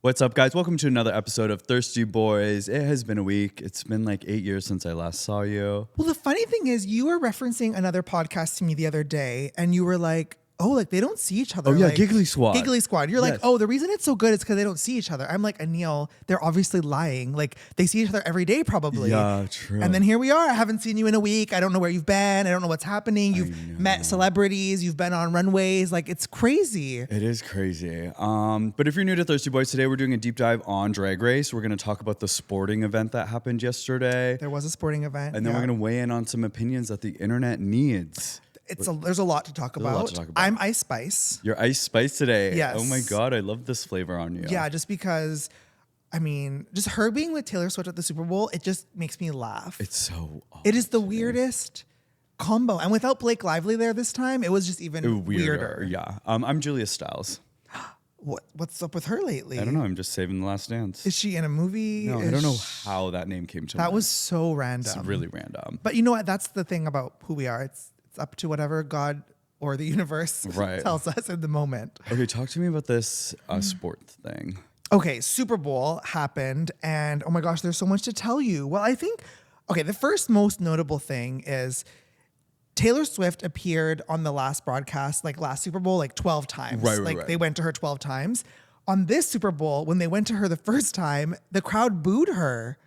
What's up, guys? Welcome to another episode of Thirsty Boys. It has been a week. It's been like 8 years since I last saw you. Well, the funny thing is you were referencing another podcast to me the other day and you were like, oh, like they don't see each other. Oh, yeah, like, Giggly Squad. Giggly Squad. You're Yes. like, oh, the reason it's so good is because they don't see each other. I'm like, Aneal, they're obviously lying. Like they see each other every day probably. Yeah, true. And then here we are. I haven't seen you in a week. I don't know where you've been. I don't know what's happening. You've met celebrities. You've been on runways. Like it's crazy. It is crazy. But if you're new to Thirsty Boys, today we're doing a deep dive on Drag Race. We're going to talk about the sporting event that happened yesterday. There was a sporting event. And then we're going to weigh in on some opinions that the internet needs. There's a lot to talk about. I'm Ice Spice. You're Ice Spice today. Yes. Oh my God, I love this flavor on you. Yeah, just because, I mean, just her being with Taylor Swift at the Super Bowl, it just makes me laugh. It's so awesome. It is the weirdest combo. And without Blake Lively there this time, it was just even weirder. Yeah. I'm Julia Stiles. What's up with her lately? I don't know. I'm just saving The Last Dance. Is she in a movie? No, I don't know how that name came to me. That was so random. It's really random. But you know what? That's the thing about who we are. It's up to whatever God or the universe tells us in the moment. Okay, talk to me about this sport thing. Okay, Super Bowl happened, and oh my gosh, there's so much to tell you. Well, I think, okay, the first most notable thing is Taylor Swift appeared on the last broadcast, like last Super Bowl, like 12 times. Right. They went to her 12 times. On this Super Bowl, when they went to her the first time, the crowd booed her.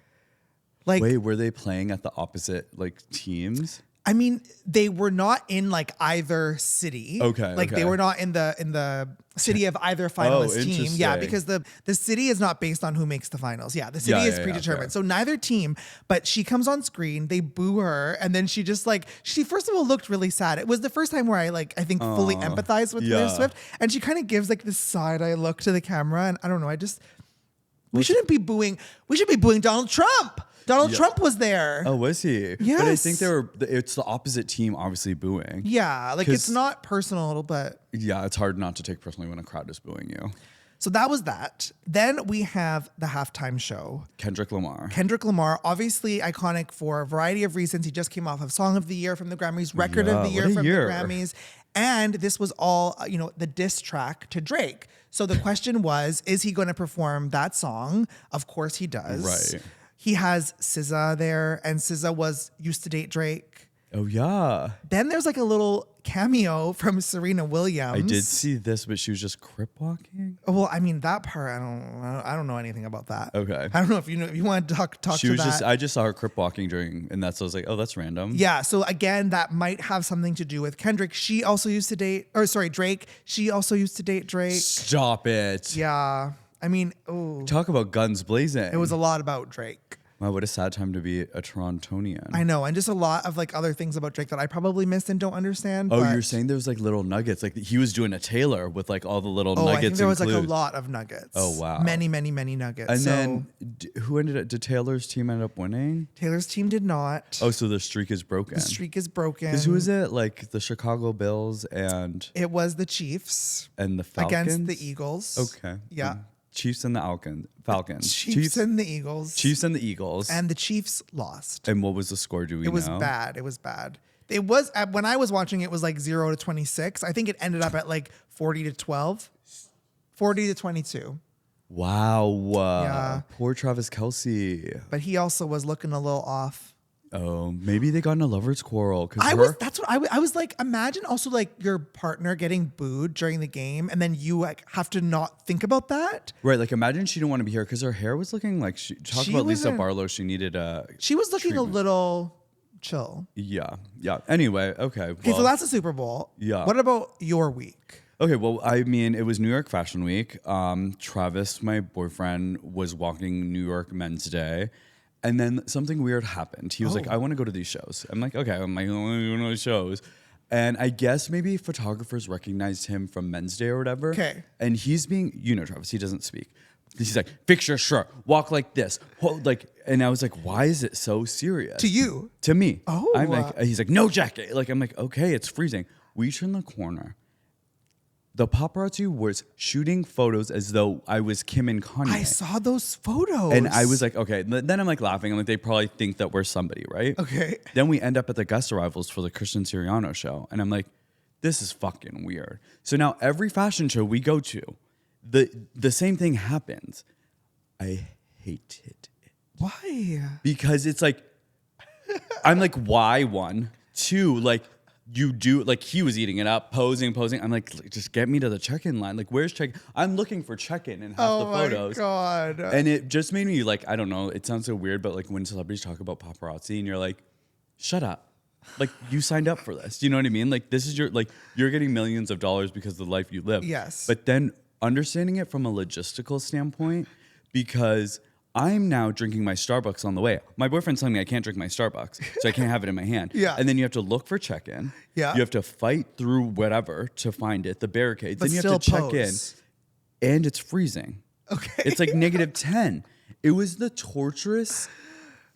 Like, wait, were they playing at the opposite like teams? I mean, they were not in like either city. Okay. Like they were not in the city of either finalist team. Yeah, because the city is not based on who makes the finals. Yeah, the city is predetermined. Yeah. So neither team, but she comes on screen, they boo her, and then she just like, she first of all looked really sad. It was the first time where I think fully empathized with Taylor Swift. And she kind of gives like this side eye look to the camera. And I don't know, we shouldn't be booing. We should be booing Donald Trump. Donald Trump was there. Oh, was he? Yes. But I think it's the opposite team obviously booing. Yeah, like it's not personal, but... Yeah, it's hard not to take personally when a crowd is booing you. So that was that. Then we have the halftime show. Kendrick Lamar. Kendrick Lamar, obviously iconic for a variety of reasons. He just came off of Song of the Year from the Grammys, Record of the Year from the Grammys. And this was all, the diss track to Drake. So the question was, is he going to perform that song? Of course he does. Right. He has SZA there, and SZA used to date Drake. Oh, yeah. Then there's like a little cameo from Serena Williams. I did see this, but she was just crip walking. Well, I mean, that part, I don't know anything about that. Okay. I don't know if you want to talk she was to that. I just saw her crip walking and that's, I was like, oh, that's random. Yeah. So again, that might have something to do with Kendrick. She also used to date, Drake. She also used to date Drake. Stop it. Yeah. I mean, talk about guns blazing. It was a lot about Drake. Wow, what a sad time to be a Torontonian. I know, and just a lot of like other things about Drake that I probably missed and don't understand. Oh, you're saying there was like little nuggets, like he was doing a Taylor with like all the little nuggets. I think there was like a lot of nuggets. Oh wow, many nuggets. And then who did Taylor's team end up winning? Taylor's team did not. Oh, so the streak is broken. The streak is broken. Because who is it? Like the Chicago Bills and it was the Chiefs and the Falcons against the Eagles. Okay, yeah. Chiefs and the Falcons. Chiefs and the Eagles. Chiefs and the Eagles. And the Chiefs lost. And what was the score? Do we know? It was bad. It was bad. It was, when I was watching, it was like 0-26. I think it ended up at like 40-12. 40-22. Wow. Yeah. Poor Travis Kelce. But he also was looking a little off. Oh, maybe they got in a lover's quarrel. That's what I was like. Imagine also like your partner getting booed during the game, and then you like have to not think about that. Right, like imagine she didn't want to be here because her hair was looking like talk about Lisa Barlow. She needed She was looking treatment. A little chill. Yeah. Anyway, okay. Okay, so that's the Super Bowl. Yeah. What about your week? Okay, well, I mean, it was New York Fashion Week. Travis, my boyfriend, was walking New York Men's Day. And then something weird happened. He was like, I want to go to these shows. I'm like, okay. I'm like, I want to go to these shows. And I guess maybe photographers recognized him from Men's Day or whatever. Okay. And he's being, Travis, he doesn't speak. He's like, fix your shirt, walk like this. And I was like, why is it so serious? To you? To me. Oh. I'm like, he's like, no jacket. Like, I'm like, okay, it's freezing. We turn the corner. The paparazzi was shooting photos as though I was Kim and Kanye. I saw those photos. And I was like, okay. Then I'm like laughing. I'm like, they probably think that we're somebody, right? Okay. Then we end up at the guest arrivals for the Christian Siriano show. And I'm like, this is fucking weird. So now every fashion show we go to, the same thing happens. I hated it. Why? Because it's like, I'm like, why? One, two, like you do, like he was eating it up, posing. I'm like, just get me to the check-in line. Like, where's check? I'm looking for check-in in half the photos. Oh my God. And it just made me like, I don't know. It sounds so weird, but like when celebrities talk about paparazzi and you're like, shut up. Like you signed up for this. You know what I mean? Like this is your, like you're getting millions of dollars because of the life you live. Yes. But then understanding it from a logistical standpoint, because I'm now drinking my Starbucks on the way. My boyfriend's telling me I can't drink my Starbucks, so I can't have it in my hand. Yeah. And then you have to look for check-in. Yeah. You have to fight through whatever to find it, the barricades. But then you have to check pose. in, and it's freezing. Okay. It's like -10. It was the torturous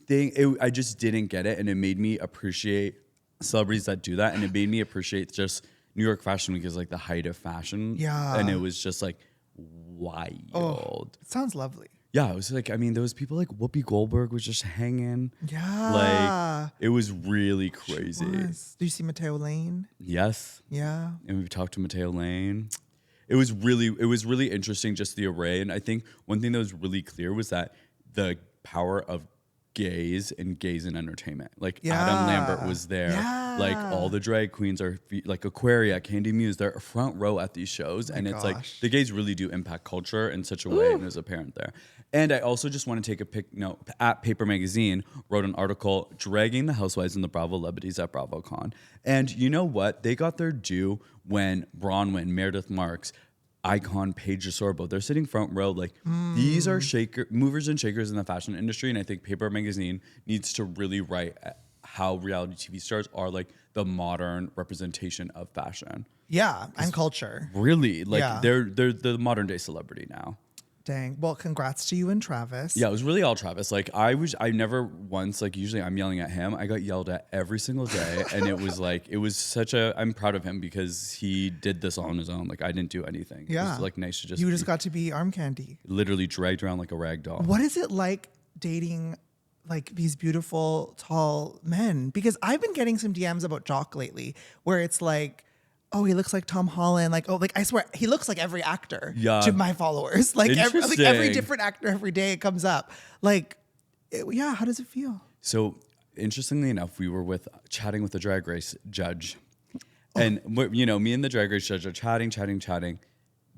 thing. I just didn't get it, and it made me appreciate celebrities that do that, and it made me appreciate just New York Fashion Week is like the height of fashion. Yeah. And it was just like wild. Oh, it sounds lovely. Yeah, it was like, I mean, there was people like Whoopi Goldberg was just hanging. Yeah. Like, it was really crazy. Did you see Mateo Lane? Yes. Yeah. And we talked to Mateo Lane. It was really interesting, just the array. And I think one thing that was really clear was that the power of gays and gays in entertainment. Like Adam Lambert was there. Yeah. Like all the drag queens are like Aquaria, Candy Muse, they're front row at these shows. And it's like the gays really do impact culture in such a way, and it was apparent there. And I also just want to take a note at Paper Magazine wrote an article dragging the housewives and the Bravo celebrities at BravoCon. And you know what? They got their due when Bronwyn, Meredith Marks, icon Paige DeSorbo, they're sitting front row. Like these are movers and shakers in the fashion industry. And I think Paper Magazine needs to really write how reality TV stars are like the modern representation of fashion. Yeah, and culture. Really, like they're the modern day celebrity now. Dang. Well, congrats to you and Travis. Yeah, it was really all Travis. Like I never once, like usually I'm yelling at him. I got yelled at every single day. And it was like, I'm proud of him because he did this all on his own. Like I didn't do anything. Yeah. It was like nice to just You just got to be arm candy. Literally dragged around like a rag doll. What is it like dating like these beautiful, tall men? Because I've been getting some DMs about Jock lately where it's like, oh, he looks like Tom Holland. Like, oh, like I swear, he looks like every actor to my followers. Like every different actor every day it comes up. Like, how does it feel? So interestingly enough, we were chatting with the Drag Race judge. And, you know, me and the Drag Race judge are chatting.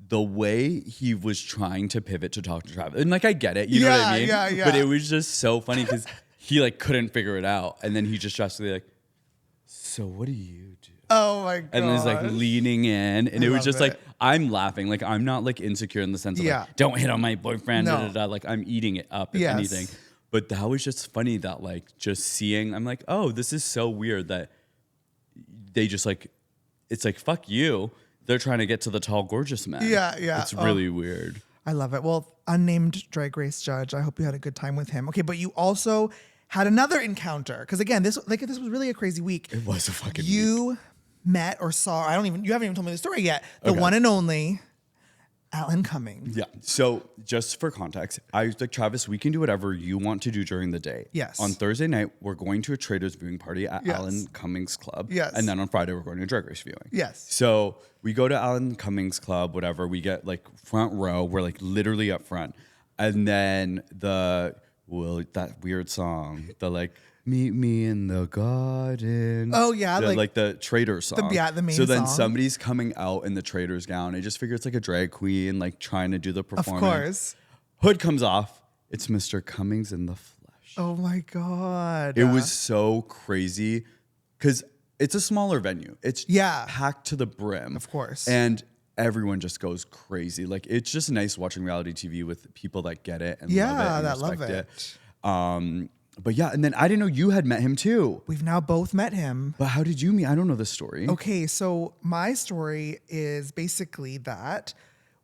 The way he was trying to pivot to talk to Travis. And like, I get it. You know what I mean? Yeah. But it was just so funny because he like couldn't figure it out. And then he just drastically like, so what do you do? Oh my God. And then he's like leaning in. And it was just like, I'm laughing. Like, I'm not like insecure in the sense of like, don't hit on my boyfriend. No. Like, I'm eating it up, if anything. But that was just funny that like, just seeing, I'm like, oh, this is so weird that they just like, it's like, fuck you. They're trying to get to the tall, gorgeous man. Yeah. It's really weird. I love it. Well, unnamed Drag Race judge, I hope you had a good time with him. Okay, but you also had another encounter. Because again, this was really a crazy week. It was a fucking week. Met or saw, you haven't even told me the story yet, the one and only Alan Cummings. Yeah. So just for context, I was like, Travis, we can do whatever you want to do during the day. Yes. On Thursday night, we're going to a Traders viewing party at Alan Cummings Club. Yes. And then on Friday, we're going to a Drag Race viewing. Yes. So we go to Alan Cummings Club, whatever. We get like front row. We're like literally up front. And then that weird song, the like, meet me in the garden. Oh yeah, like the trader song. The main So then song. somebody's coming out in the trader's gown. I just figure it's like a drag queen, like trying to do the performance. Of course. Hood comes off. It's Mr. Cummings in the flesh. Oh my God. It was so crazy because it's a smaller venue. It's packed to the brim. Of course. And everyone just goes crazy. Like it's just nice watching reality TV with people that get it and love it and respect it. But yeah, and then I didn't know you had met him too. We've now both met him. But how did you meet? I don't know the story. Okay, so my story is basically that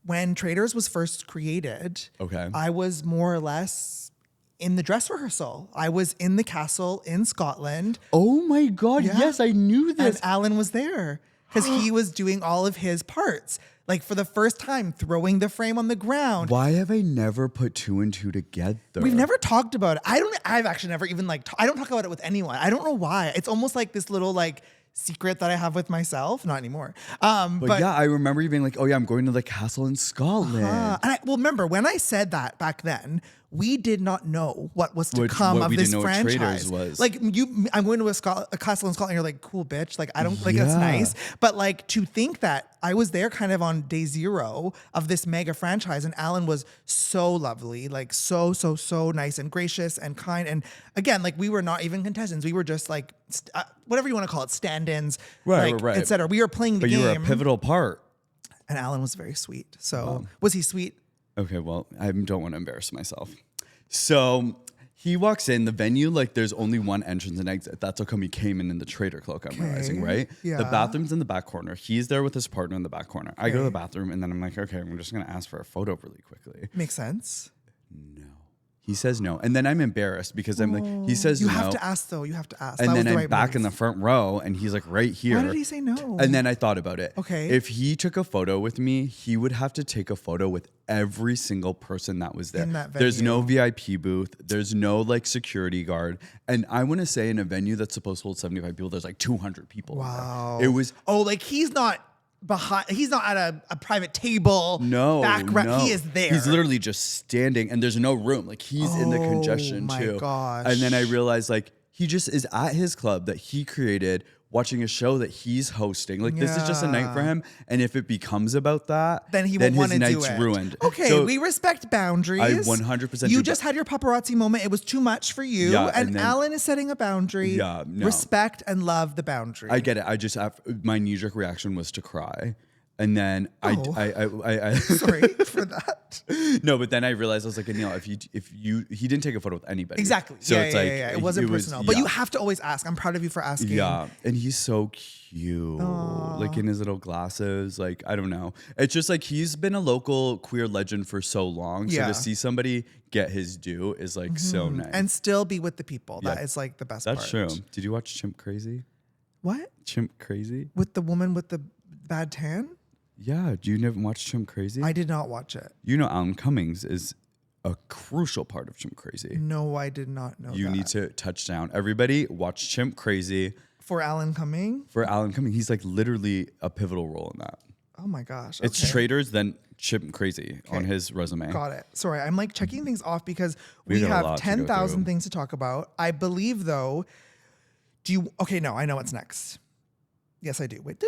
when Traders was first created, I was more or less in the dress rehearsal. I was in the castle in Scotland. Oh my God, yes, I knew this. And Alan was there because he was doing all of his parts. Like for the first time, throwing the frame on the ground. Why have I never put two and two together? We've never talked about it. I've actually never even I don't talk about it with anyone. I don't know why. It's almost like this little like secret that I have with myself. Not anymore. But yeah, I remember you being like, oh yeah, I'm going to the castle in Scotland. And remember when I said that back then, we did not know what was to come of this franchise. Like I'm going to a castle in Scotland. You're like, cool, bitch. Like I don't like that's nice. But like to think that I was there kind of on day zero of this mega franchise, and Alan was so lovely, like so nice and gracious and kind. And again, like we were not even contestants. We were just like whatever you want to call it, stand-ins, right, etc. We were playing the game. But you were a pivotal part. And Alan was very sweet. So was he sweet? Okay, well, I don't want to embarrass myself. So he walks in the venue, like there's only one entrance and exit. That's how come he came in the trader cloak, I'm realizing, right? Yeah. The bathroom's in the back corner. He's there with his partner in the back corner. I go to the bathroom and then I'm like, okay, I'm just going to ask for a photo really quickly. Makes sense. No. He says no. And then I'm embarrassed because I'm like, he says no. You have to ask though. You have to ask. And then I'm back in the front row and he's like right here. Why did he say no? And then I thought about it. Okay. If he took a photo with me, he would have to take a photo with every single person that was there. In that venue. There's no VIP booth. There's no like security guard. And I want to say in a venue that's supposed to hold 75 people, there's like 200 people. Wow. It was. Oh, like he's not at a private table. No. He is there. He's literally just standing and there's no room. Like he's in the congestion too. Oh my gosh. And then I realized like he just is at his club that he created, watching a show that he's hosting. Like this is just a night for him. And if it becomes about that, then he will want to do it. His night's ruined. Okay, so we respect boundaries. I 100% You just had your paparazzi moment. It was too much for you. Yeah, and Alan is setting a boundary. Yeah, no. Respect and love the boundary. I get it. I just my knee-jerk reaction was to cry. And then I sorry for that. No, but then I realized I was like, Aneal, he didn't take a photo with anybody. Exactly. So it's like it wasn't personal. But you have to always ask. I'm proud of you for asking. Yeah. And he's so cute. Like in his little glasses. Like, I don't know. It's just like he's been a local queer legend for so long. So to see somebody get his due is like so nice. And still be with the people. That is like the best part. That's true. Did you watch Chimp Crazy? What? Chimp Crazy? With the woman with the bad tan? Yeah, do you never watch Chimp Crazy? I did not watch it. You know Alan Cummings is a crucial part of Chimp Crazy. No, I did not know You need to touch down. Everybody watch Chimp Crazy. For Alan Cummings? For Alan Cummings. He's like literally a pivotal role in that. Oh my gosh. Okay. It's Traders, then Chimp Crazy on his resume. Got it. Sorry, I'm like checking things off because we have 10,000 things to talk about. I believe though, no, I know what's next. Yes, I do. Wait.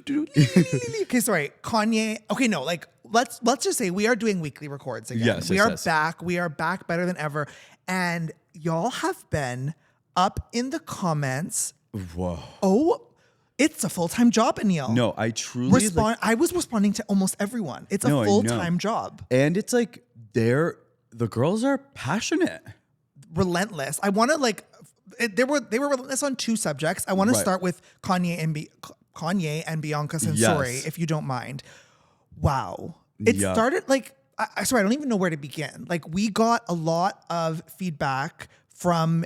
Okay, sorry. Kanye. Okay, no, like let's just say we are doing weekly records again. Yes, we are back. We are back better than ever. And y'all have been up in the comments. Whoa. Oh, it's a full-time job, Aneal. No, I truly I was responding to almost everyone. It's a full-time job. And it's like the girls are passionate. Relentless. I want to like they were relentless on two subjects. I want to start with Kanye and Bianca Censori, if you don't mind. Wow. It started like, I don't even know where to begin. Like we got a lot of feedback from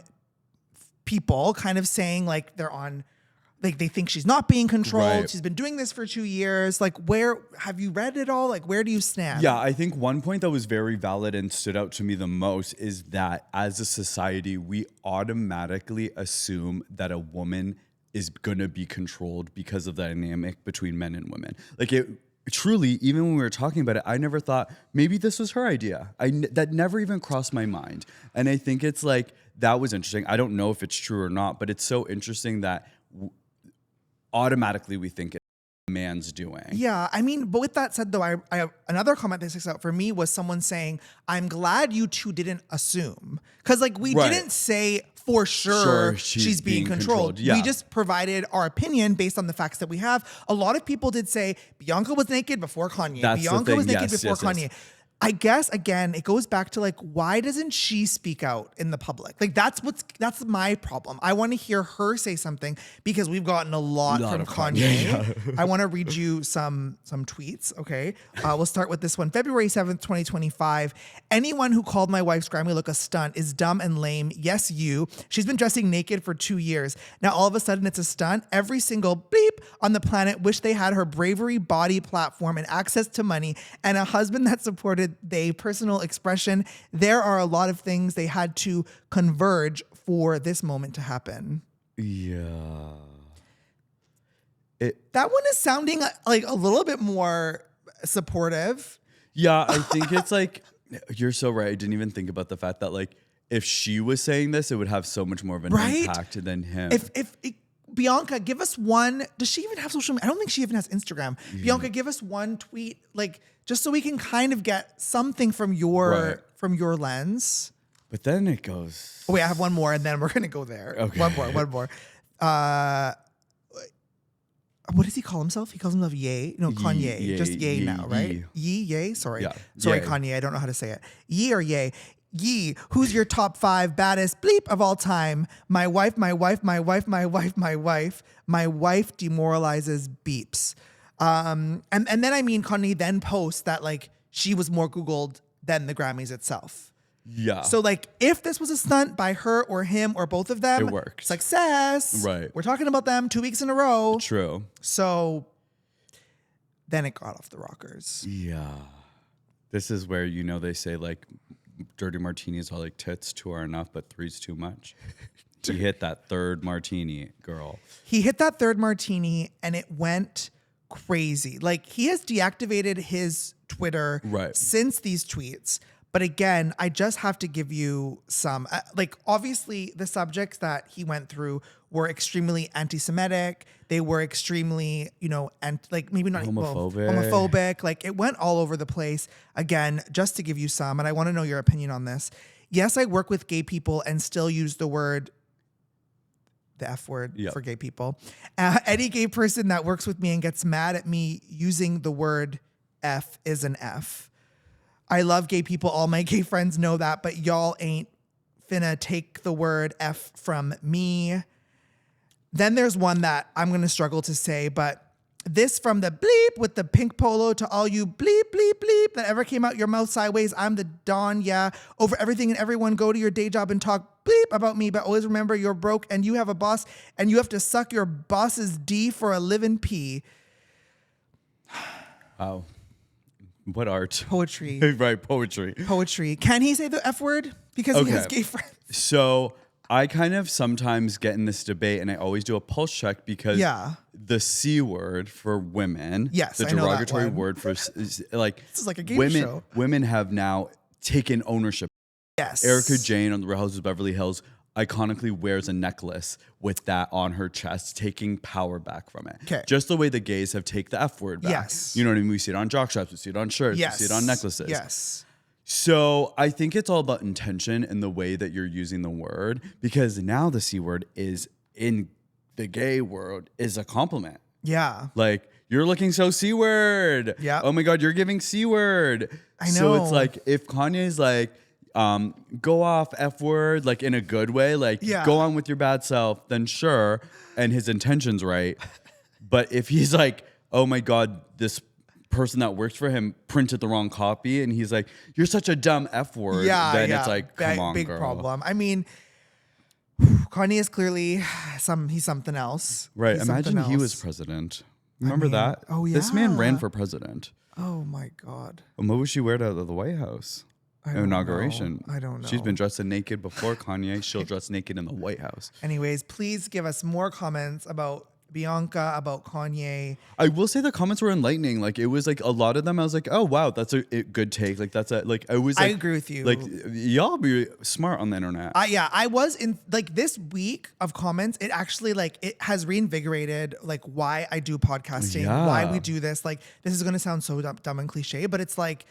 people kind of saying like they're on, like they think she's not being controlled. Right. She's been doing this for 2 years. Like where, have you read it all? Like where do you stand? Yeah, I think one point that was very valid and stood out to me the most is that as a society, we automatically assume that a woman is going to be controlled because of the dynamic between men and women. Like it truly, even when we were talking about it, I never thought maybe this was her idea. That never even crossed my mind. And I think it's like, that was interesting. I don't know if it's true or not, but it's so interesting that automatically we think it's a man's doing. Yeah, I mean, but with that said though, I have another comment that sticks out for me was someone saying, I'm glad you two didn't assume. Because like we didn't say for sure she's being controlled. Yeah. We just provided our opinion based on the facts that we have. A lot of people did say Bianca was naked before Kanye. Bianca was naked before Kanye. Yes. I guess, again, it goes back to like, why doesn't she speak out in the public? Like that's my problem. I want to hear her say something because we've gotten a lot from Kanye. I want to read you some tweets, okay? We'll start with this one. February 7th, 2025. Anyone who called my wife's Grammy look a stunt is dumb and lame. Yes, you. She's been dressing naked for 2 years. Now all of a sudden it's a stunt. Every single beep on the planet wish they had her bravery, body, platform, and access to money and a husband that supported their personal expression. There are a lot of things they had to converge for this moment to happen. Yeah. That one is sounding like a little bit more supportive. Yeah, I think it's like, you're so right. I didn't even think about the fact that like, if she was saying this, it would have so much more of an impact than him. If Bianca, give us one. Does she even have social media? I don't think she even has Instagram. Yeah. Bianca, give us one tweet, like just so we can kind of get something from your lens. But then it goes. Oh wait, I have one more, and then we're gonna go there. Okay. One more. What does he call himself? He calls himself Ye. No, Kanye. Ye, just Ye now, right? Ye. Sorry. Yeah. Sorry, Kanye. I don't know how to say it. Ye or Ye. Ye, who's your top 5 baddest bleep of all time? My wife, my wife, my wife, my wife, my wife. My wife demoralizes beeps. And then I mean Kanye then posts that like she was more Googled than the Grammys itself. Yeah. So like if this was a stunt by her or him or both of them, it worked. Success. Right. We're talking about them 2 weeks in a row. True. So then it got off the rockers. Yeah. This is where, you know, they say like dirty martinis are like tits, 2 are enough, but 3's too much. He hit that third martini, girl. He hit that third martini and it went crazy. Like he has deactivated his Twitter since these tweets. But again, I just have to give you some, like obviously the subjects that he went through were extremely anti-Semitic. They were extremely, you know, and like maybe not homophobic. Like it went all over the place. Again, just to give you some, and I want to know your opinion on this. Yes, I work with gay people and still use the F word for gay people. Any gay person that works with me and gets mad at me using the word F is an F. I love gay people. All my gay friends know that, but y'all ain't finna take the word F from me. Then there's one that I'm going to struggle to say, but this from the bleep with the pink polo to all you bleep, bleep, bleep that ever came out your mouth sideways. I'm the Don, yeah. Over everything and everyone, go to your day job and talk bleep about me, but always remember you're broke and you have a boss and you have to suck your boss's D for a living pee. Wow. What art? Poetry. Right, poetry. Poetry. Can he say the F word? Because he has gay friends. So I kind of sometimes get in this debate and I always do a pulse check because the C word for women, the derogatory word for like, this is like a game show. Women have now taken ownership. Yes. Erica Jane on the Real Housewives of Beverly Hills iconically wears a necklace with that on her chest, taking power back from it. Okay. Just the way the gays have taken the F word back. Yes. You know what I mean? We see it on jockstraps, we see it on shirts, we see it on necklaces. Yes. So I think it's all about intention and the way that you're using the word, because now the C word is in the gay world is a compliment. Yeah. Like, you're looking so C word. Yeah. Oh my God, you're giving C word. I know. So it's like, if Kanye's like, go off F word, like in a good way, like go on with your bad self, then sure. And his intention's right. But if he's like, oh my God, this person that works for him printed the wrong copy and he's like, you're such a dumb F word, then it's like, come on, big girl. problem. I mean, Kanye is clearly he's something else. Right. He's Imagine he was president. Remember that? Oh yeah. This man ran for president. Oh my God. And what would she wear to the White House? Inauguration. I don't know. She's been dressed naked before Kanye. She'll dress naked in the White House. Anyways, please give us more comments about Bianca, about Kanye. I will say the comments were enlightening. Like, it was like a lot of them I was like, oh wow, that's a good take. Like, that's a like I was like, I agree with you. Like, y'all be smart on the internet. I was in like this week of comments, it actually like it has reinvigorated like why I do podcasting, why we do this. Like, this is gonna sound so dumb and cliche, but it's like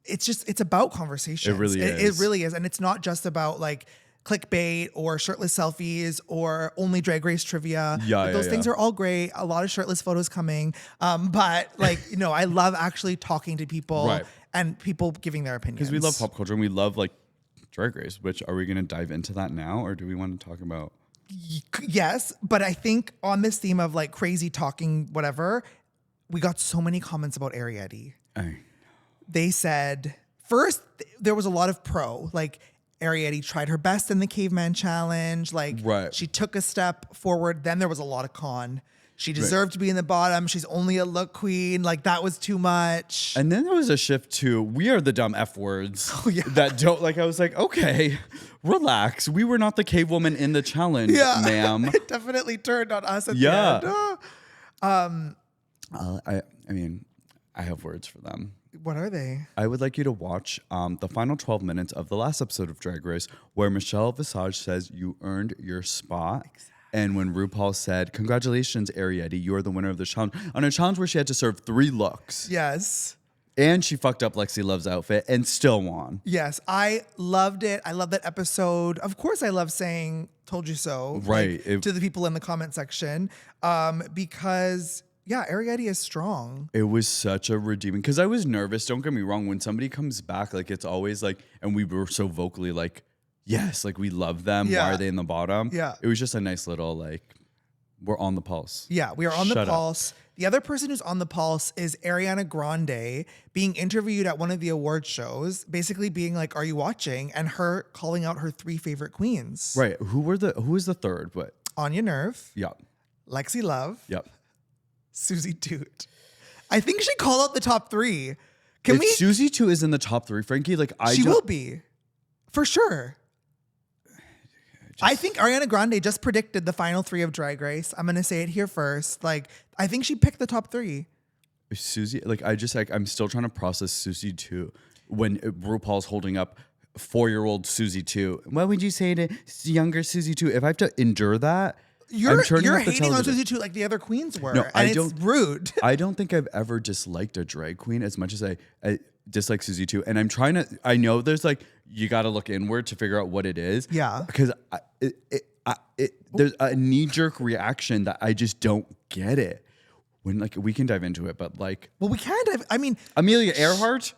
it's about conversation. It really is. It really is. And it's not just about like clickbait or shirtless selfies or only Drag Race trivia. Those things are all great. A lot of shirtless photos coming. But like, you know, I love actually talking to people and people giving their opinions. Because we love pop culture and we love like Drag Race, which are we going to dive into that now or do we want to talk about? Yes. But I think on this theme of like crazy talking, whatever, we got so many comments about Arrietty. They said, first, there was a lot of pro, like Arrietty tried her best in the caveman challenge. Like she took a step forward. Then there was a lot of con. She deserved to be in the bottom. She's only a look queen. Like that was too much. And then there was a shift to, we are the dumb F words that don't like, I was like, okay, relax. We were not the cave woman in the challenge, ma'am. It definitely turned on us at the end. I mean, I have words for them. What are they? I would like you to watch the final 12 minutes of the last episode of Drag Race where Michelle Visage says you earned your spot. Exactly. And when RuPaul said, congratulations, Arrietty, you're the winner of the challenge. On a challenge where she had to serve 3 looks. Yes. And she fucked up Lexi Love's outfit and still won. Yes, I loved it. I love that episode. Of course, I love saying "told you so" right to the people in the comment section because Arrietty is strong. It was such a redeeming because I was nervous. Don't get me wrong. When somebody comes back, like it's always like, and we were so vocally like, yes, like we love them. Yeah. Why are they in the bottom? Yeah, it was just a nice little like, we're on the pulse. Yeah, we are on the pulse. The other person who's on the pulse is Ariana Grande being interviewed at one of the award shows, basically being like, are you watching? And her calling out her 3 favorite queens. Right. Who was the third? What? Onya Nerve. Yep. Lexi Love. Yep. Susie Toot. I think she called out the top 3. Susie Toot is in the top 3, Frankie, she will be. For sure. I think Ariana Grande just predicted the final 3 of Drag Race. I'm going to say it here first. Like, I think she picked the top 3. Susie, I'm still trying to process Susie Toot when RuPaul's holding up 4-year-old Susie Toot. What would you say to younger Susie Toot? If I have to endure that, you're hating on Susie Toot like the other queens were. No, it's rude. I don't think I've ever disliked a drag queen as much as I dislike Susie Toot. And I'm trying to, I know there's like, you got to look inward to figure out what it is. Yeah. Because there's a knee-jerk reaction that I just don't get it. When like, we can dive into it, but like. Well, we can dive, I mean. Amelia Earhart.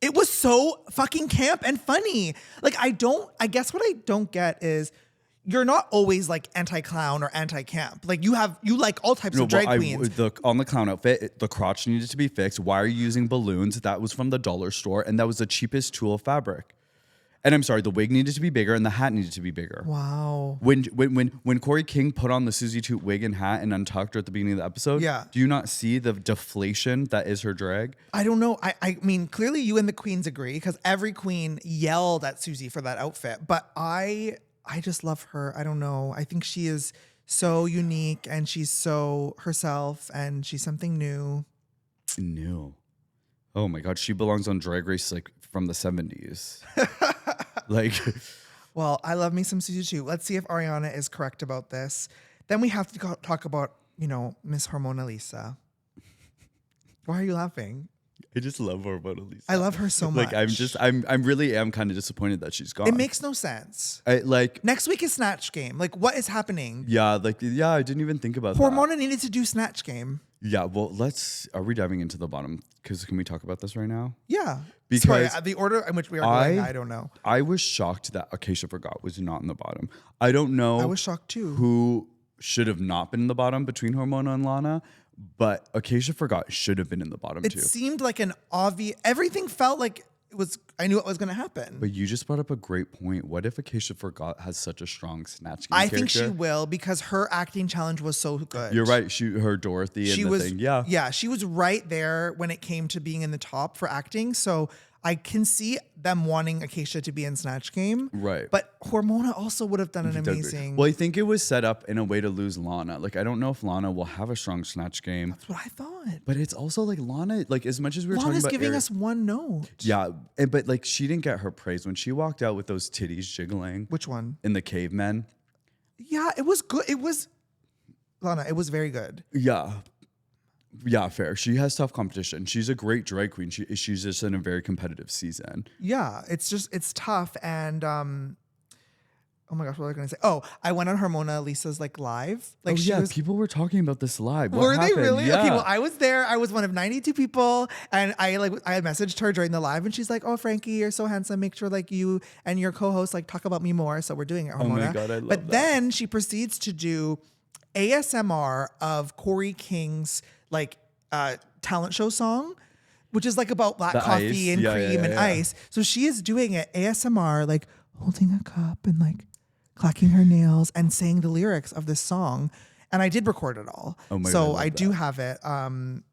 It was so fucking camp and funny. Like, I guess what I don't get is, you're not always like anti-clown or anti-camp. Like you like all types of drag queens. On the clown outfit, the crotch needed to be fixed. Why are you using balloons? That was from the dollar store, and that was the cheapest tulle fabric. And I'm sorry, the wig needed to be bigger, and the hat needed to be bigger. Wow. When Corey King put on the Susie Toot wig and hat and untucked her at the beginning of the episode, do you not see the deflation that is her drag? I don't know. I mean, clearly you and the queens agree because every queen yelled at Susie for that outfit, but I just love her. I don't know. I think she is so unique and she's so herself and she's something new. New. Oh my God. She belongs on Drag Race like from the 70s. Like. Well, I love me some Susie Toot. Let's see if Ariana is correct about this. Then we have to talk about, Miss Hormona Lisa. Why are you laughing? I just love Hormona Lisa. I love her so much. Like I'm really kind of disappointed that she's gone. It makes no sense. Next week is Snatch Game. Like what is happening? Yeah, I didn't even think about Hormona needed to do Snatch Game. Yeah, well, are we diving into the bottom? Because can we talk about this right now? Yeah. Because the order in which we are going, I don't know. I was shocked that Acacia Forgot was not in the bottom. I don't know. I was shocked too. Who should have not been in the bottom between Hormona and Lana? But Acacia Forgot should have been in the bottom too. It seemed like an obvious. Everything felt like it was. I knew what was going to happen. But you just brought up a great point. What if Acacia Forgot has such a strong Snatch Game character? Think she will because her acting challenge was so good. You're right. Her Dorothy and the thing. Yeah. Yeah, she was right there when it came to being in the top for acting. So I can see them wanting Acacia to be in Snatch Game. Right. But Hormona also would have done an amazing. Well, I think it was set up in a way to lose Lana. Like, I don't know if Lana will have a strong Snatch Game. That's what I thought. But it's also like Lana, like as much as we were Lana's talking about giving us one note. Yeah. But like she didn't get her praise when she walked out with those titties jiggling. Which one? In the cavemen. Yeah, it was good. It was, Lana, it was very good. Yeah. Yeah, fair. She has tough competition. She's a great drag queen. She's just in a very competitive season. Yeah, it's tough. And oh my gosh, what was I going to say? Oh, I went on Hormona Lisa's like live. Like people were talking about this live. Were they really? Yeah. Okay, well, I was there. I was one of 92 people, and I had messaged her during the live, and she's like, "Oh, Frankie, you're so handsome. Make sure like you and your co-host like talk about me more." So we're doing it, Hormona. Oh my God, I love that. But then she proceeds to do ASMR of Corey King's like talent show song, which is like about black coffee and cream and ice. So she is doing it ASMR, like holding a cup and like clacking her nails and saying the lyrics of this song. And I did record it all. Oh my God, so I do have it. I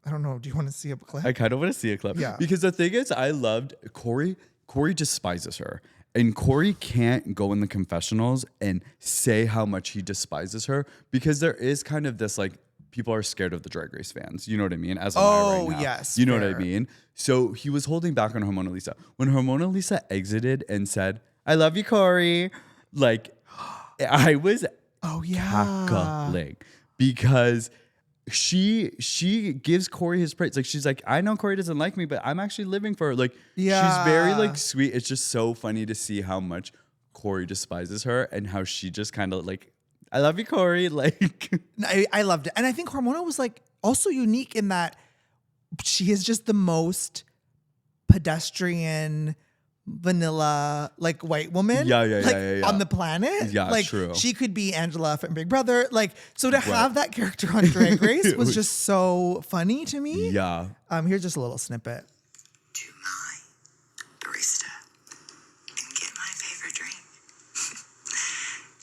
don't know. Do you want to see a clip? I kind of want to see a clip. Yeah. Because the thing is, I loved Corey. Corey despises her. And Corey can't go in the confessionals and say how much he despises her because there is kind of this like people are scared of the Drag Race fans. You know what I mean? As am I right now. Yes. You know what I mean? So he was holding back on Hormona Lisa. When Hormona Lisa exited and said, "I love you, Corey," like I was cackling because she gives Corey his praise. Like she's like, I know Corey doesn't like me, but I'm actually living for her. Like she's very like sweet. It's just so funny to see how much Corey despises her and how she just kind of like, I love you, Corey. Like I loved it. And I think Hormona was like also unique in that she is just the most pedestrian, vanilla, like white woman on the planet. Yeah, like true. She could be Angela from Big Brother. Like, so to have that character on Drag Race was just so funny to me. Yeah. Here's just a little snippet. To my barista and get my favorite drink.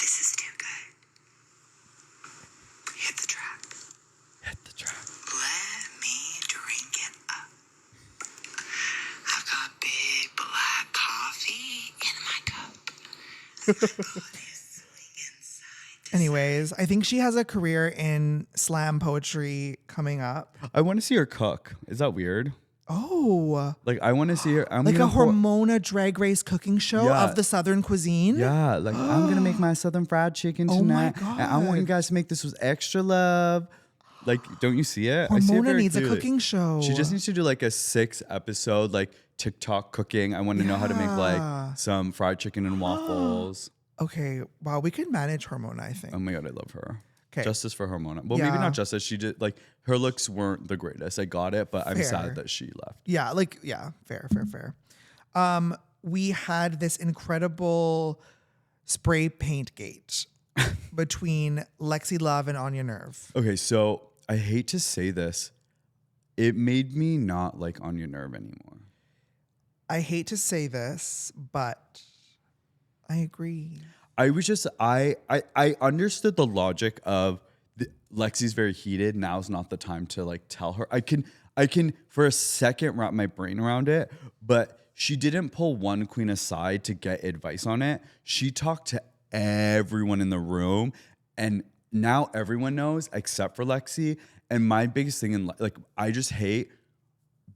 This is too good. Hit the track. Hit the track. Let me drink it up. I've got big black coffee in my cup. My body's inside. Anyways, I think she has a career in slam poetry coming up. I want to see her cook. Is that weird? Oh. Like I want to see her. Like a Hormona Drag Race cooking show of the Southern cuisine. Yeah, like I'm going to make my Southern fried chicken tonight. Oh my God. And I want you guys to make this with extra love. Like, don't you see it? Hormona needs a cooking show. She just needs to do like a 6 episode, like TikTok cooking. I want to know how to make like some fried chicken and waffles. Okay. Wow. We could manage Hormona, I think. Oh my God, I love her. Okay. Justice for Hormona. Well, maybe not justice. She did like her looks weren't the greatest. I got it, but I'm sad that she left. Yeah. Like, yeah. Fair. We had this incredible spray paint gate between Lexi Love and Onya Nerve. Okay. So I hate to say this. It made me not like Onya Nerve anymore. I hate to say this, but I agree. I was just I understood the logic of Lexi's very heated. Now's not the time to like tell her. I can for a second wrap my brain around it, but she didn't pull one queen aside to get advice on it. She talked to everyone in the room, and now everyone knows except for Lexi. And my biggest thing in like I just hate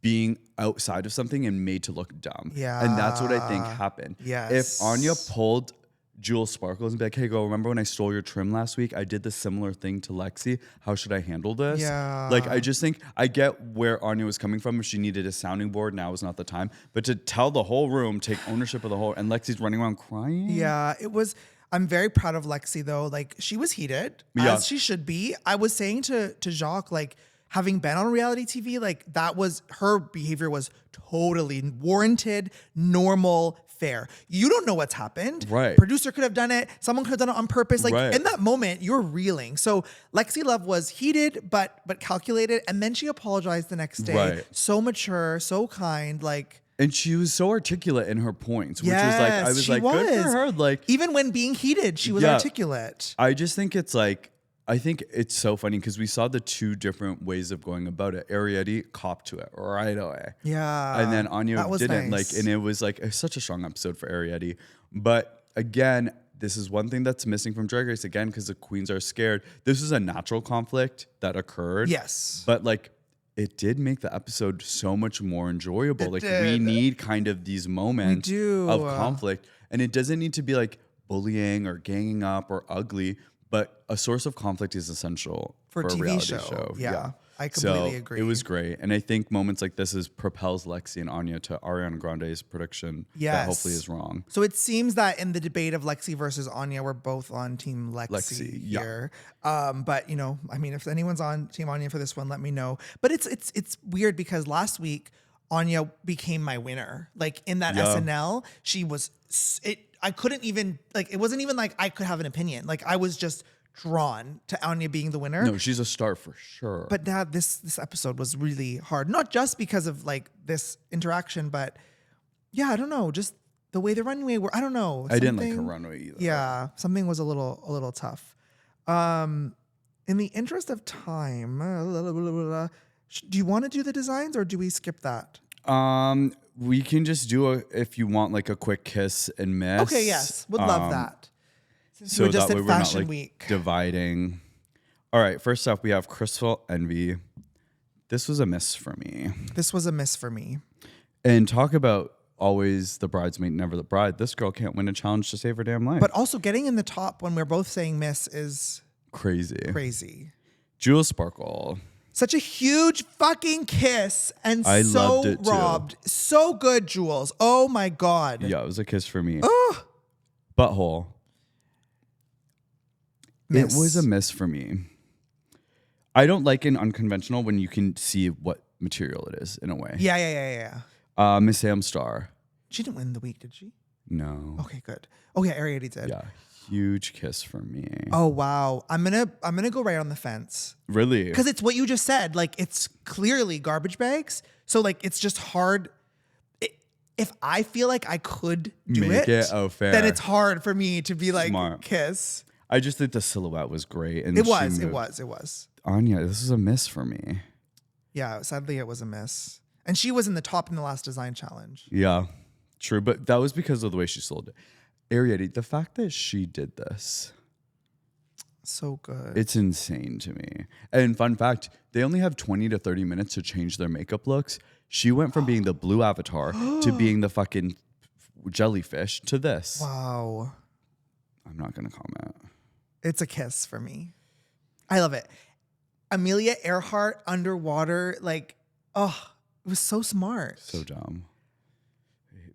being outside of something and made to look dumb. Yeah. And that's what I think happened. Yes. If Anya pulled Jewel Sparkles and be like, hey, girl, remember when I stole your trim last week? I did the similar thing to Lexi. How should I handle this? Yeah. Like, I just think I get where Anya was coming from. If she needed a sounding board, now is not the time. But to tell the whole room, take ownership of the whole, and Lexi's running around crying. Yeah, it was. I'm very proud of Lexi though. Like she was heated as she should be. I was saying to Jacques, like having been on reality TV, like that was her behavior was totally warranted, normal, fair. You don't know what's happened. Right. Producer could have done it. Someone could have done it on purpose. Like in that moment, you're reeling. So Lexi Love was heated, but calculated. And then she apologized the next day. Right. So mature, so kind. Like. And she was so articulate in her points, which was like, I was like, good for her. Like, even when being heated, she was articulate. I just think it's like, I think it's so funny because we saw the 2 different ways of going about it. Arrietty copped to it right away. Yeah. And then Anya didn't. Nice. Like, and it was like such a strong episode for Arrietty. But again, this is one thing that's missing from Drag Race again, because the queens are scared. This is a natural conflict that occurred. Yes. But like, it did make the episode so much more enjoyable. We need kind of these moments of conflict. And it doesn't need to be like bullying or ganging up or ugly, but a source of conflict is essential for a TV reality show. Yeah. I completely agree. It was great. And I think moments like this propels Lexi and Anya to Ariana Grande's prediction that hopefully is wrong. So it seems that in the debate of Lexi versus Anya, we're both on team Lexi here. But you know, I mean, if anyone's on team Anya for this one, let me know. But it's weird because last week Anya became my winner. Like in that SNL, she was I couldn't even like, it wasn't even like I could have an opinion. Like I was just drawn to Anya being the winner. No, she's a star for sure. But now this episode was really hard, not just because of like this interaction, but yeah, I don't know, just the way the runway were. I don't know. I didn't like her runway either. Yeah, something was a little tough. In the interest of time, do you want to do the designs or do we skip that? We can just do if you want like a quick kiss and miss. Okay, yes, would love that. So we're just that at way we're not Fashion like Week dividing. All right, first up, we have Crystal Envy. This was a miss for me. This was a miss for me. And talk about always the bridesmaid, never the bride. This girl can't win a challenge to save her damn life. But also getting in the top when we're both saying miss is crazy. Jewel Sparkle. Such a huge fucking kiss and I so loved it robbed. Too. So good, Jules. Oh my God. Yeah, it was a kiss for me. Oh. Butthole. Miss. It was a miss for me. I don't like an unconventional when you can see what material it is in a way. Yeah. Miss Sam Star. She didn't win the week, did she? No. Okay, good. Oh yeah, Arrietty did. Yeah, huge kiss for me. Oh wow, I'm gonna go right on the fence. Really? Because it's what you just said. Like it's clearly garbage bags. So like it's just hard. If I feel like I could do Make it, oh fair. then it's hard for me to be like Smart. kiss. I just think the silhouette was great, and It was. Anya, this is a miss for me. Yeah, sadly it was a miss. And she was in the top in the last design challenge. Yeah, true. But that was because of the way she sold it. Arrietty, the fact that she did this. So good. It's insane to me. And fun fact, they only have 20 to 30 minutes to change their makeup looks. She went from being the blue avatar to being the fucking jellyfish to this. Wow. I'm not going to comment. It's a kiss for me. I love it. Amelia Earhart underwater, like, oh, it was so smart. So dumb.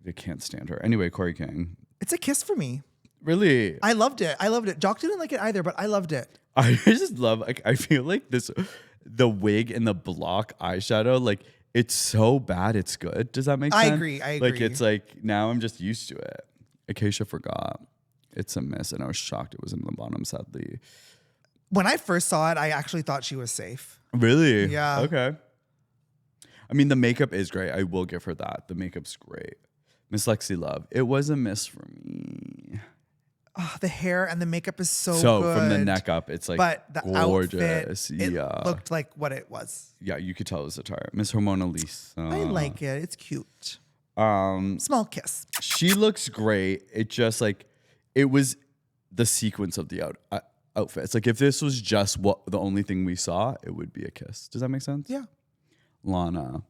They can't stand her. Anyway, Corey King. It's a kiss for me. Really? I loved it. Jock didn't like it either, but I loved it. I just love, like, I feel like the wig and the block eyeshadow, like, it's so bad it's good. Does that make sense? I agree. Like, it's like, now I'm just used to it. Acacia forgot. It's a miss, and I was shocked it was in the bottom, sadly. When I first saw it, I actually thought she was safe. Really? Yeah. Okay. I mean, the makeup is great. I will give her that. The makeup's great. Miss Lexi Love. It was a miss for me. Oh, the hair and the makeup is so good. From the neck up, it's like but the gorgeous. Outfit, it looked like what it was. Yeah, you could tell it was attire. Miss Hormona Lisa. I like it. It's cute. Small kiss. She looks great. It just like, it was the sequence of the outfit. It's like if this was just the only thing we saw, it would be a kiss. Does that make sense? Yeah. Lana.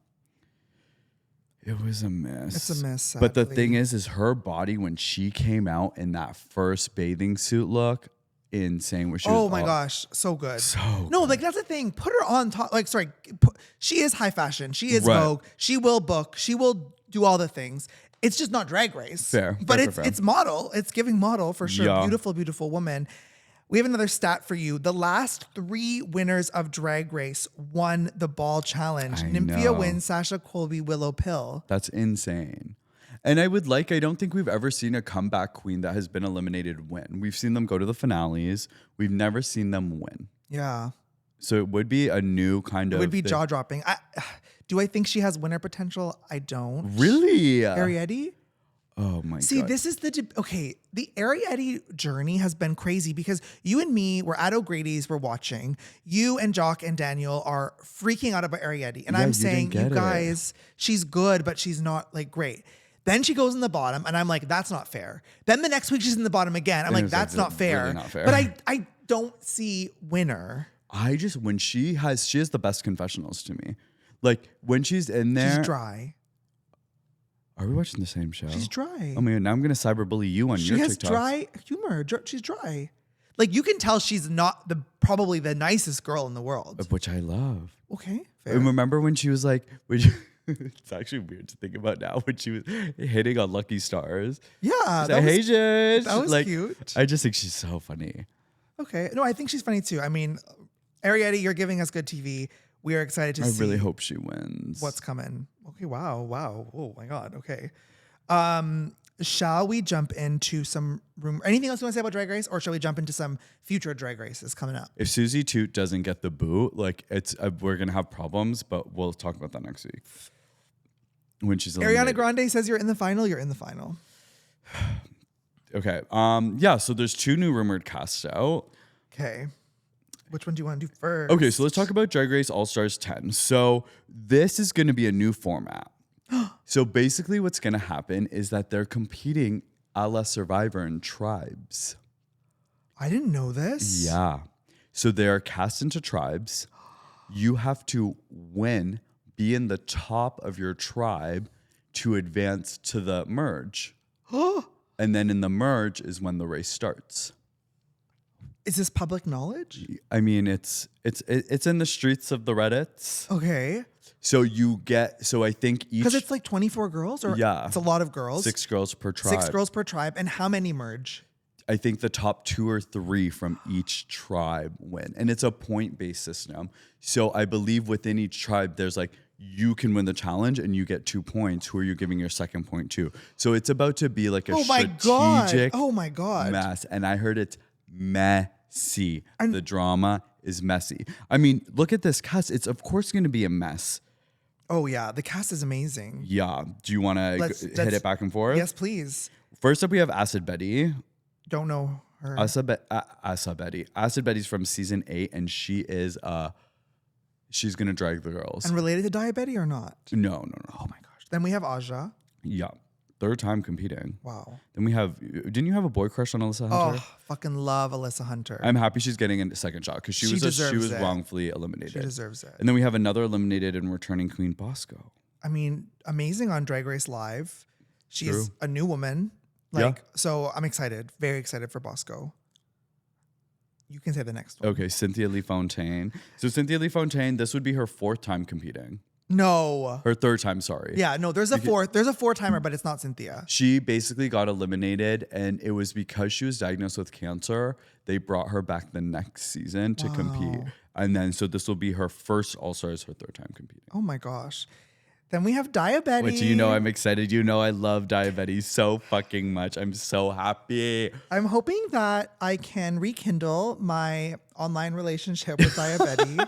It was a miss. It's a miss, sadly. But the thing is her body when she came out in that first bathing suit look, insane. Where she oh my gosh, so good. No, like that's the thing. Put her on top. Like, sorry, she is high fashion. She is Vogue. She will book. She will do all the things. It's just not Drag Race. Fair. But it's model. It's giving model for sure. Yeah. Beautiful, beautiful woman. We have another stat for you. The last 3 winners of Drag Race won the ball challenge. Nymphia wins, Sasha Colby, Willow Pill. That's insane. And I don't think we've ever seen a comeback queen that has been eliminated win. We've seen them go to the finales. We've never seen them win. Yeah. So it would be a new kind of... It would be jaw-dropping. Do I think she has winner potential? I don't. Really? Arrietty? Oh my God. See, this is the Arrietty journey has been crazy because you and me, we're at O'Grady's, we're watching. You and Jock and Daniel are freaking out about Arrietty. And I'm saying, you guys, she's good, but she's not like great. Then she goes in the bottom and I'm like, that's not fair. Then the next week she's in the bottom again. I'm like, that's not fair. Really not fair. But I don't see winner. When she has the best confessionals to me. Like when she's in there. She's dry. Are we watching the same show? She's dry. Oh man, now I'm gonna cyberbully you on your TikTok. She has dry humor. She's dry. Like you can tell she's not probably the nicest girl in the world. Which I love. Okay, fair. And remember when she was like, it's actually weird to think about now when she was hitting on Lucky Stars. Yeah, that was, hey, Jish. That was cute. I just think she's so funny. Okay, no, I think she's funny too. I mean, Arrietty, you're giving us good TV. We are excited to see. I really hope she wins. What's coming? Okay, wow. Oh my God. Okay. Shall we jump into some rumor? Anything else you want to say about Drag Race, or shall we jump into some future Drag Races coming up? If Susie Toot doesn't get the boot, like we're gonna have problems, but we'll talk about that next week when she's eliminated. Ariana Grande says you're in the final. You're in the final. Okay. Yeah. So there's 2 new rumored casts out. Okay. Which one do you want to do first? Okay, so let's talk about Drag Race All-Stars 10. So this is going to be a new format. So basically what's going to happen is that they're competing a la Survivor in tribes. I didn't know this. Yeah. So they are cast into tribes. You have to win, be in the top of your tribe to advance to the merge. And then in the merge is when the race starts. Is this public knowledge? I mean, it's in the streets of the Reddits. Okay. So I think each... Because it's like 24 girls? Or yeah. It's a lot of girls. 6 girls per tribe. 6 girls per tribe. And how many merge? I think the top 2 or 3 from each tribe win. And it's a point-based system. So I believe within each tribe, there's like, you can win the challenge and you get 2 points. Who are you giving your second point to? So it's about to be like a strategic mess. And I heard it's messy. The drama is messy. I mean, look at this cast. It's of course going to be a mess. Oh, yeah. The cast is amazing. Yeah. Do you want to hit it back and forth? Yes, please. First up, we have Acid Betty. Don't know her. Acid Betty. Acid Betty's from season 8, and she is she's gonna drag the girls. And related to Diabetes or not? No. Oh my gosh. Then we have Aja. Yeah, 3rd time competing. Wow. Then we have. Didn't you have a boy crush on Alyssa Hunter? Oh, fucking love Alyssa Hunter. I'm happy she's getting a second shot because she was wrongfully eliminated. She deserves it. And then we have another eliminated and returning queen, Bosco. I mean, amazing on Drag Race Live. She True. is a new woman. So I'm excited, very excited for Bosco. You can say the next one. Okay, Cynthia Lee Fontaine. So Cynthia Lee Fontaine, this would be her 4th time competing. No. Her 3rd time, sorry. Yeah, no, there's a 4-timer, but it's not Cynthia. She basically got eliminated, and it was because she was diagnosed with cancer. They brought her back the next season to compete. And then, so this will be her first All-Stars, her 3rd time competing. Oh my gosh. Then we have Diabetes. Which, you know, I'm excited. You know, I love Diabetes so fucking much. I'm so happy. I'm hoping that I can rekindle my online relationship with Diabetes.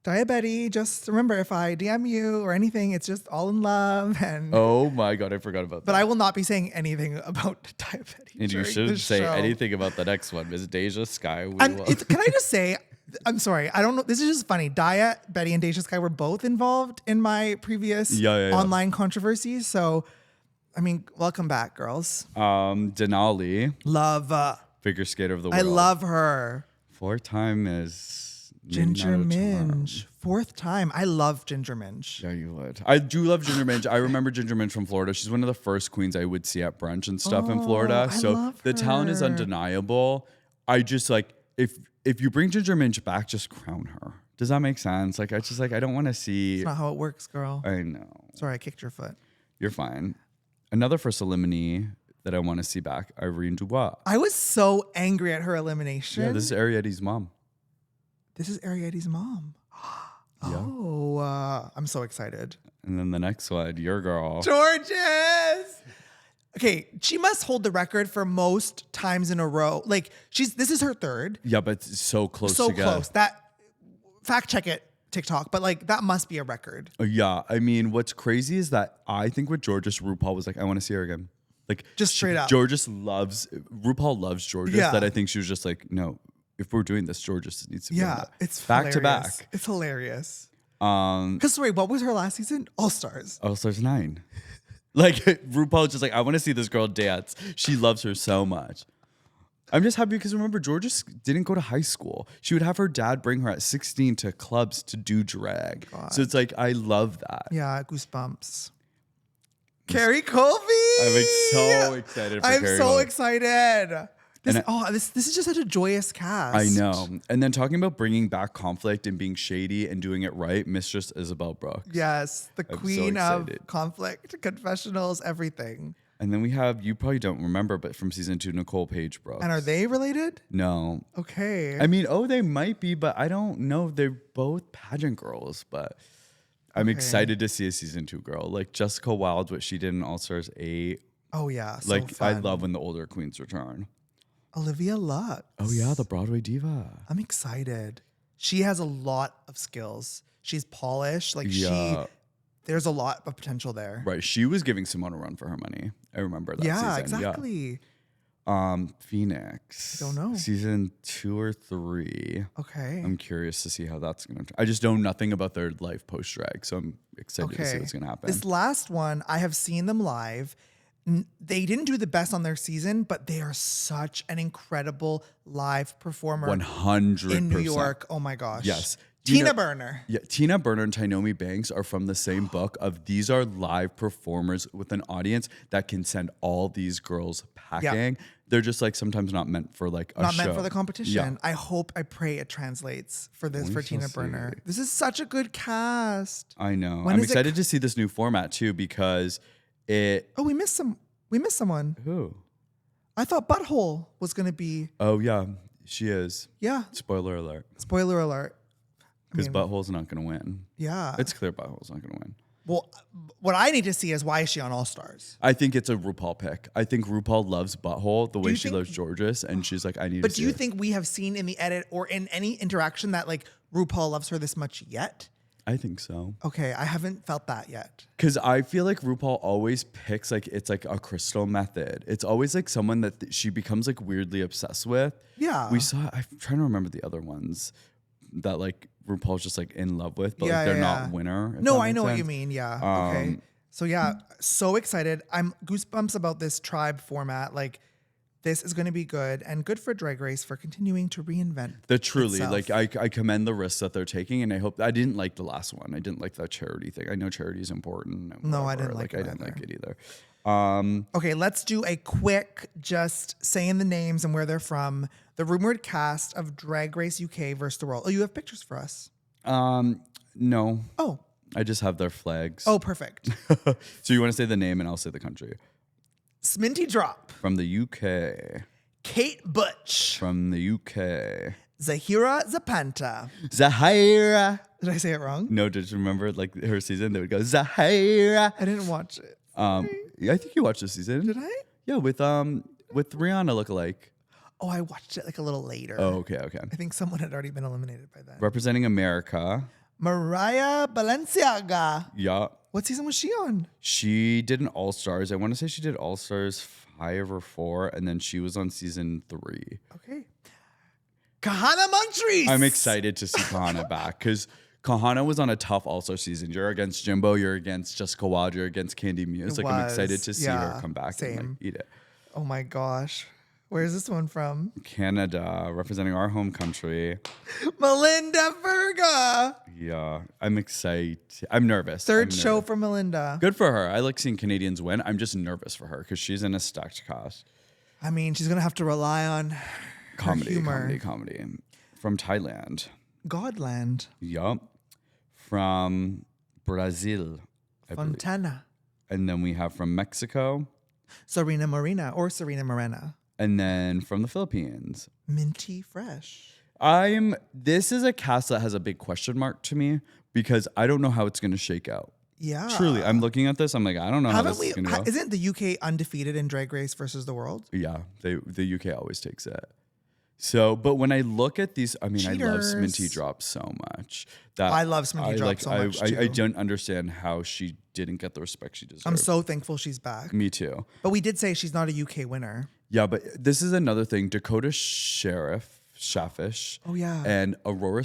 Diabetes, just remember, if I DM you or anything, it's just all in love. And oh my God, I forgot about that. But I will not be saying anything about Diabetes. And you shouldn't say anything about the next one, Miss Deja Sky. Can I just say, I'm sorry, I don't know. This is just funny. Betty, and Deja Sky were both involved in my previous online controversies. So, I mean, welcome back, girls. Denali. Love. Figure skater of the world. I love her. 4th time is... Ginger Minj. 4th time. I love Ginger Minj. Yeah, you would. I do love Ginger Minj. I remember Ginger Minj from Florida. She's one of the first queens I would see at brunch and stuff in Florida. So the talent is undeniable. I just like, if you bring Ginger Minj back, just crown her. Does that make sense? Like, I don't want to see. It's not how it works, girl. I know. Sorry, I kicked your foot. You're fine. Another first eliminee that I want to see back, Irene Dubois. I was so angry at her elimination. Yeah, this is Arrietty's mom. This is Arrietty's mom. Oh, I'm so excited. And then the next one, your girl. Georges! Okay, she must hold the record for most times in a row. Like, this is her 3rd. Yeah, but it's so close So together. close. That, fact check it, TikTok, but like, that must be a record. Yeah, I mean, what's crazy is that I think with Georges, RuPaul was like, I want to see her again. Like, just straight up. RuPaul loves Georges, that I think she was just like, no, if we're doing this, Georges needs to be on that. It's back hilarious. to back. It's hilarious. Because sorry, what was her last season? All-Stars. All-Stars 9. Like, RuPaul's just like, I want to see this girl dance. She loves her so much. I'm just happy because remember, Georges didn't go to high school. She would have her dad bring her at 16 to clubs to do drag. God. So it's like, I love that. Yeah, goosebumps. Carrie Colby. I'm so excited for Carrie. I'm so excited. This is just such a joyous cast. I know. And then talking about bringing back conflict and being shady and doing it right, Mistress Isabel Brooks. Yes, the queen of conflict, confessionals, everything. And then we have, you probably don't remember, but from season 2, Nicole Paige Brooks. And are they related? No. Okay. I mean, they might be, but I don't know. They're both pageant girls, but I'm excited to see a season 2 girl. Like Jessica Wilde, what she did in All-Stars 8. Oh, yeah. So like, fun. I love when the older queens return. Olivia Lux. Oh, yeah, the Broadway diva. I'm excited. She has a lot of skills. She's polished. Like, there's a lot of potential there. Right. She was giving Simone a run for her money. I remember that season. Yeah, exactly. Phoenix. I don't know. Season 2 or 3. Okay. I'm curious to see how that's going to... I just know nothing about their life post-drag, so I'm excited to see what's going to happen. This last one, I have seen them live. they didn't do the best on their season, but they are such an incredible live performer. 100% in New York. Oh my gosh. Yes. Tina Burner. Yeah, Tina Burner and Tynomi Banks are from the same book of these are live performers with an audience that can send all these girls packing. Yeah. They're just like sometimes not meant for like a show. Not meant for the competition. Yeah. I pray it translates for this for Tina Burner. This is such a good cast. I know. I'm excited to see this new format too because it. Oh, we missed someone. Who? I thought Butthole was going to be. Oh yeah, she is. Yeah. Spoiler alert. Spoiler alert. Because Butthole's not going to win. Yeah. It's clear Butthole's not going to win. Well, what I need to see is why is she on All Stars? I think it's a RuPaul pick. I think RuPaul loves Butthole the way she loves Georges, and she's like, I need to see. But do you think we have seen in the edit or in any interaction that like RuPaul loves her this much yet? I think so. Okay, I haven't felt that yet. Because I feel like RuPaul always picks like it's like a crystal method. It's always like someone that she becomes like weirdly obsessed with. Yeah. We saw, I'm trying to remember the other ones that like RuPaul's just like in love with, but like they're not winner. No, I know what you mean. Yeah. Okay. So yeah, so excited. I'm goosebumps about this tribe format. Like this is going to be good and good for Drag Race for continuing to reinvent. Itself. Like I commend the risks that they're taking, and I hope I didn't like the last one. I didn't like that charity thing. I know charity is important. No, I didn't like it. I didn't like it either. Okay, let's do a quick just saying the names and where they're from. The rumored cast of Drag Race UK versus the world. Oh, you have pictures for us? No. Oh. I just have their flags. Oh, perfect. So you want to say the name and I'll say the country. Sminty Drop. From the UK. Kate Butch. From the UK. Zahira Zapanta. Zahira. Did I say it wrong? No, did you remember like her season? They would go, Zahira. I didn't watch it. Yeah, I think you watched the season. Did I? Yeah, with Rihanna lookalike. Oh, I watched it like a little later. Oh, okay. I think someone had already been eliminated by then. Representing America. Mariah Balenciaga. Yeah. What season was she on? She did an All Stars. I want to say she did All Stars 5 or 4, and then she was on season 3. Okay. Kahana Montrese. I'm excited to see Kahana back because Kahana was on a tough All Star season. You're against Jimbo, you're against Jessica Wilde, you're against Candy Muse. Like I'm excited to see her come back and like, eat it. Oh my gosh. Where's this one from? Canada, representing our home country. Melinda Verga. Yeah, I'm excited. I'm nervous. Third show for Melinda. Good for her. I like seeing Canadians win. I'm just nervous for her because she's in a stacked cast. I mean, she's going to have to rely on comedy. humor. From Thailand. Godland. Yup. From Brazil. Fontana. And then we have from Mexico. Serena Morena. And then from the Philippines. Minty Fresh. This is a cast that has a big question mark to me because I don't know how it's going to shake out. Yeah. Truly, I'm looking at this. I'm like, I don't know how this is going to go. Isn't the UK undefeated in Drag Race versus the world? Yeah, the UK always takes it. So, but when I look at these, I mean, Cheaters. I love Sminty Drop so much. I love Sminty Drop so much too. I don't understand how she didn't get the respect she deserved. I'm so thankful she's back. Me too. But we did say she's not a UK winner. Yeah, but this is another thing. Dakota Shaffish. Oh yeah. And Aurora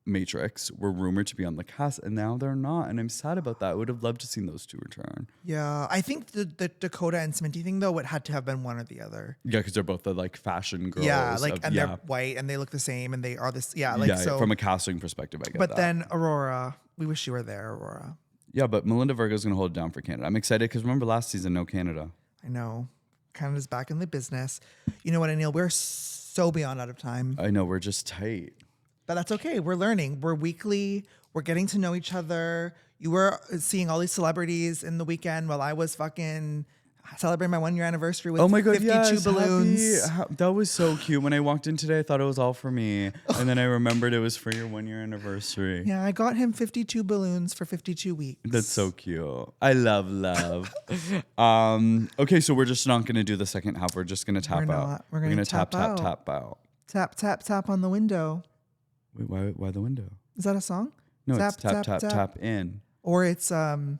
Matrix were rumored to be on the cast, and now they're not, and I'm sad about that. I would have loved to seen those two return. Yeah, I think the Dakota and Sminty thing though, it had to have been one or the other. Yeah, because they're both the like fashion girls. Yeah, they're white and they look the same and they are this. Yeah, so from a casting perspective, I get but that. Then Aurora, we wish you were there, Aurora. Yeah, but Melinda Verga's gonna hold it down for Canada. I'm excited because remember last season, no Canada. I know, Canada's back in the business. You know what, Aneal? We're so beyond out of time. I know we're just tight. But that's okay. We're learning. We're weekly. We're getting to know each other. You were seeing all these celebrities in the weekend while I was fucking celebrating my 1 year anniversary with 52 balloons. That was so cute. When I walked in today, I thought it was all for me. And then I remembered it was for your 1 year anniversary. Yeah, I got him 52 balloons for 52 weeks. That's so cute. I love. Okay, so we're just not going to do the second half. We're just going to tap out. We're going to tap out. Tap out. Tap on the window. Wait, why the window? Is that a song? No, it's tap in. Or it's yeah,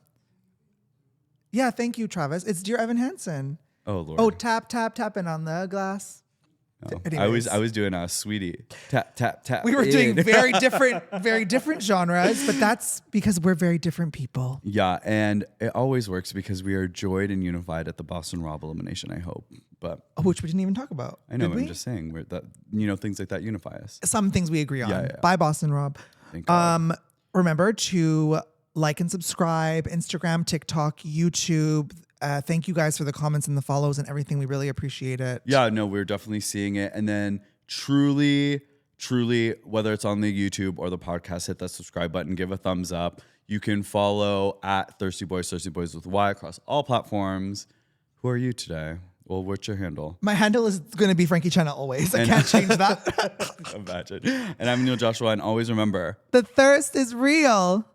thank you, Travis. It's Dear Evan Hansen. Oh Lord. Oh, tapping on the glass. I was doing a sweetie tap tap tap. We were doing very different genres, but that's because we're very different people. Yeah, and it always works because we are joyed and unified at the Boston Rob elimination. I hope, but which we didn't even talk about. I know. I'm just saying things like that unify us. Some things we agree on. Yeah. Bye, Boston Rob. Remember to like and subscribe. Instagram, TikTok, YouTube. Thank you guys for the comments and the follows and everything. We really appreciate it. Yeah, no, we're definitely seeing it. And then truly, whether it's on the YouTube or the podcast, hit that subscribe button, give a thumbs up. You can follow at Thirsty Boys with Y across all platforms. Who are you today? Well, what's your handle? My handle is going to be Frankie China always. I can't change that. Imagine. And I'm Neil Joshua, and always remember, the thirst is real.